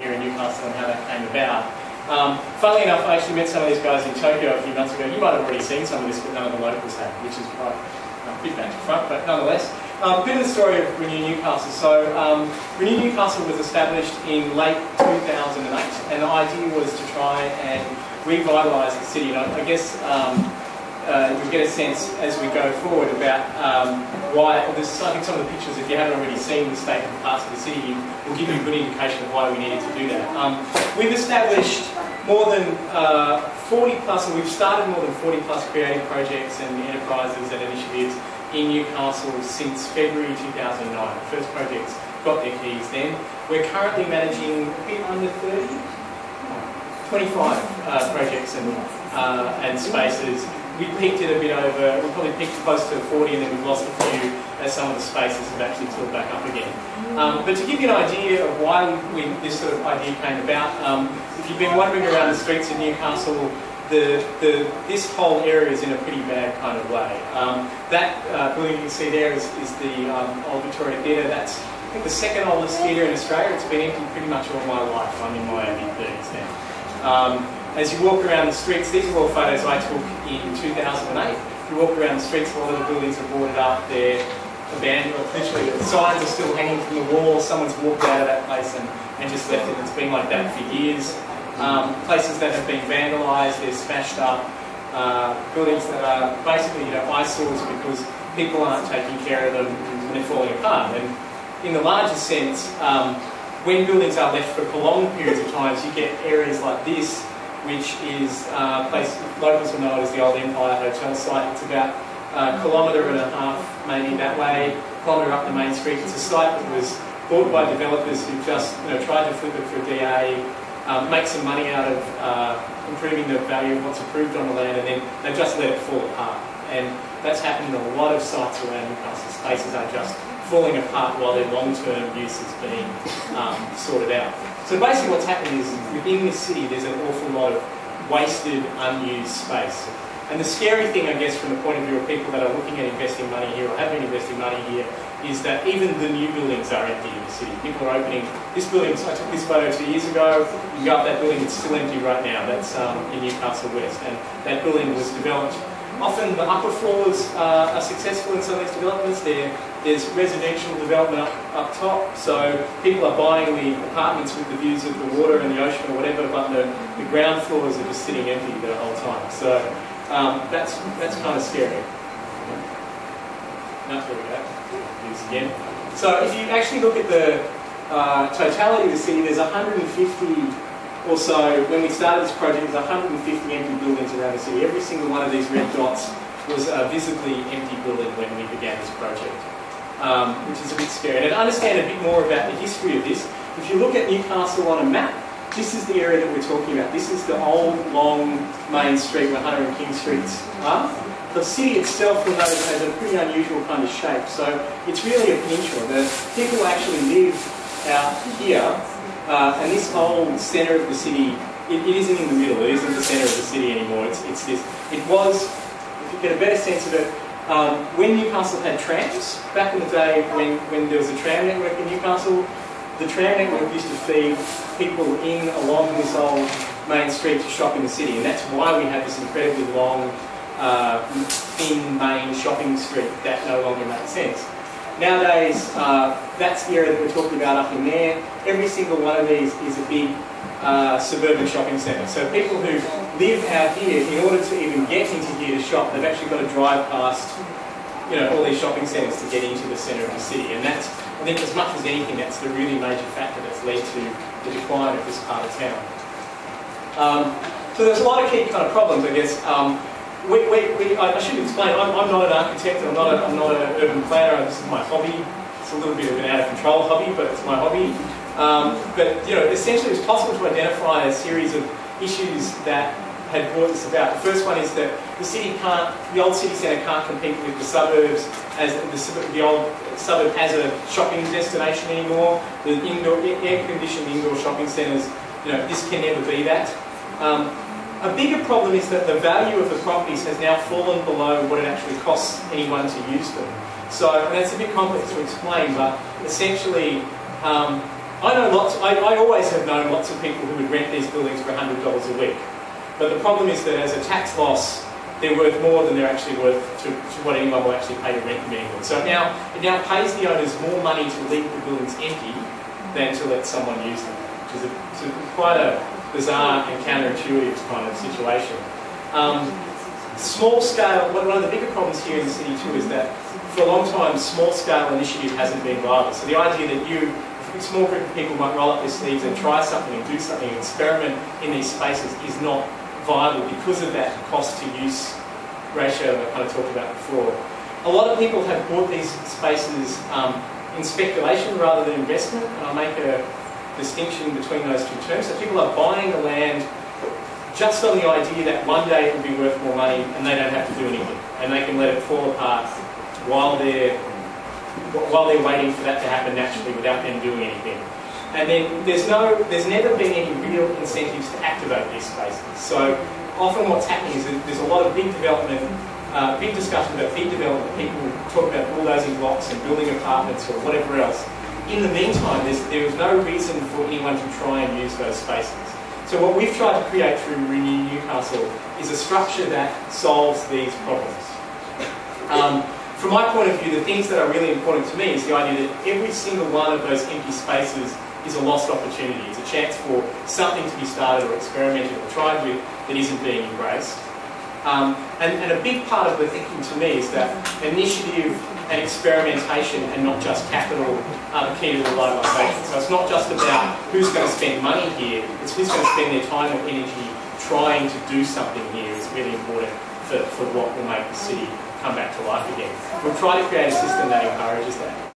here in Newcastle and how that came about. Funnily enough, I actually met some of these guys in Tokyo a few months ago. You might have already seen some of this, but none of the locals have, which is quite a bit back to front, but nonetheless. A bit of the story of Renew Newcastle. So, Renew Newcastle was established in late 2008, and the idea was to try and revitalise the city. And I guess you'll get a sense as we go forward about why. I think some of the pictures, if you haven't already seen the state of parts of the city, will give you a good indication of why we needed to do that. We've established more than 40 plus, and we've started more than 40 plus creative projects and enterprises and initiatives in Newcastle since February 2009. The first projects got their keys then. We're currently managing a bit under 25 projects and spaces. We peaked at a bit over, we probably peaked close to 40, and then we've lost a few as some of the spaces have actually filled back up again. But to give you an idea of why this sort of idea came about, if you've been wandering around the streets of Newcastle, this whole area is in a pretty bad kind of way. That building you can see there is the Old Victoria Theatre. That's, I think, the second oldest theatre in Australia. It's been empty pretty much all my life. I'm in my early 30s now. As you walk around the streets, these are all photos I took in 2008. If you walk around the streets, a lot of the buildings are boarded up. They're abandoned. Literally, the signs are still hanging from the wall. Someone's walked out of that place and just left it. It's been like that for years. Places that have been vandalised, they're smashed up, buildings that are basically, eyesores because people aren't taking care of them and they're falling apart. And in the larger sense, when buildings are left for prolonged periods of time, you get areas like this, which is a place locals will know it as the old Empire Hotel site. It's about a kilometre and a half, maybe that way, a kilometre up the main street. It's a site that was bought by developers who just tried to flip it for a DA. Make some money out of improving the value of what's approved on the land, and then they just let it fall apart. And that's happened in a lot of sites around Newcastle. Spaces are just falling apart while their long-term use is being sorted out. So basically what's happening is within this city there's an awful lot of wasted, unused space. And the scary thing, I guess, from the point of view of people that are looking at investing money here or have been investing money here, is that even the new buildings are empty in the city. People are opening this building. I took this photo 2 years ago. You can go up that building, it's still empty right now. That's in Newcastle West, and that building was developed. Often the upper floors are successful in some of these developments. There's residential development up top, so people are buying the apartments with the views of the water and the ocean or whatever, but the ground floors are just sitting empty the whole time. So that's kind of scary. There we go. Use again. So if you actually look at the totality of the city, there's 150 or so. When we started this project, there's 150 empty buildings around the city. Every single one of these red dots was a visibly empty building when we began this project, which is a bit scary. And to understand a bit more about the history of this, if you look at Newcastle on a map, this is the area that we're talking about. This is the old, long main street where Hunter and King Streets are. The city itself, you'll notice, has a pretty unusual kind of shape. So it's really a peninsula. The people actually live out here, and this whole centre of the city, it isn't in the middle. It isn't the centre of the city anymore. It's this. It was, if you get a better sense of it, when Newcastle had trams, back in the day when there was a tram network in Newcastle, the tram network used to feed people in along this old main street to shop in the city, and that's why we have this incredibly long, thin main shopping street that no longer makes sense. Nowadays, that's the area that we're talking about up in there. Every single one of these is a big suburban shopping centre. So people who live out here, in order to even get into here to shop, they've actually got to drive past, all these shopping centres to get into the centre of the city. And that's, I think, as much as anything, that's the really major factor that's led to the decline of this part of town. So there's a lot of key kind of problems, I guess. I should explain, I'm not an architect, I'm not an urban planner, this is my hobby. It's a little bit of an out of control hobby, but it's my hobby. But essentially it's possible to identify a series of issues that had brought this about. The first one is that the old city centre can't compete with the suburbs, as the old suburb as a shopping destination anymore. The air-conditioned indoor shopping centres, this can never be that. A bigger problem is that the value of the properties has now fallen below what it actually costs anyone to use them. So, and that's a bit complex to explain, but essentially I know I always have known lots of people who would rent these buildings for $100 a week. But the problem is that as a tax loss, they're worth more than they're actually worth to what anyone will actually pay to rent them anymore. So it now pays the owners more money to leave the buildings empty than to let someone use them, which is quite a bizarre and counterintuitive kind of situation. Small scale, one of the bigger problems here in the city too is that for a long time, small scale initiative hasn't been viable. So the idea that a small group of people might roll up their sleeves and try something and do something and experiment in these spaces is not viable because of that cost to use ratio that I kind of talked about before. A lot of people have bought these spaces in speculation rather than investment, and I make a distinction between those two terms. So people are buying the land just on the idea that one day it will be worth more money and they don't have to do anything, and they can let it fall apart while they're waiting for that to happen naturally without them doing anything. And then there's never been any real incentives to activate these spaces. So often what's happening is that there's a lot of big development, big discussion about big development. People talk about bulldozing blocks and building apartments or whatever else. In the meantime, there is no reason for anyone to try and use those spaces. So what we've tried to create through Renew Newcastle is a structure that solves these problems. From my point of view, the things that are really important to me is the idea that every single one of those empty spaces is a lost opportunity. It's a chance for something to be started or experimented or tried with that isn't being embraced. And a big part of the thinking to me is that initiative and experimentation and not just capital are the key to revitalisation. So it's not just about who's going to spend money here, it's who's going to spend their time or energy trying to do something here is really important for what will make the city come back to life again. We've tried to create a system that encourages that.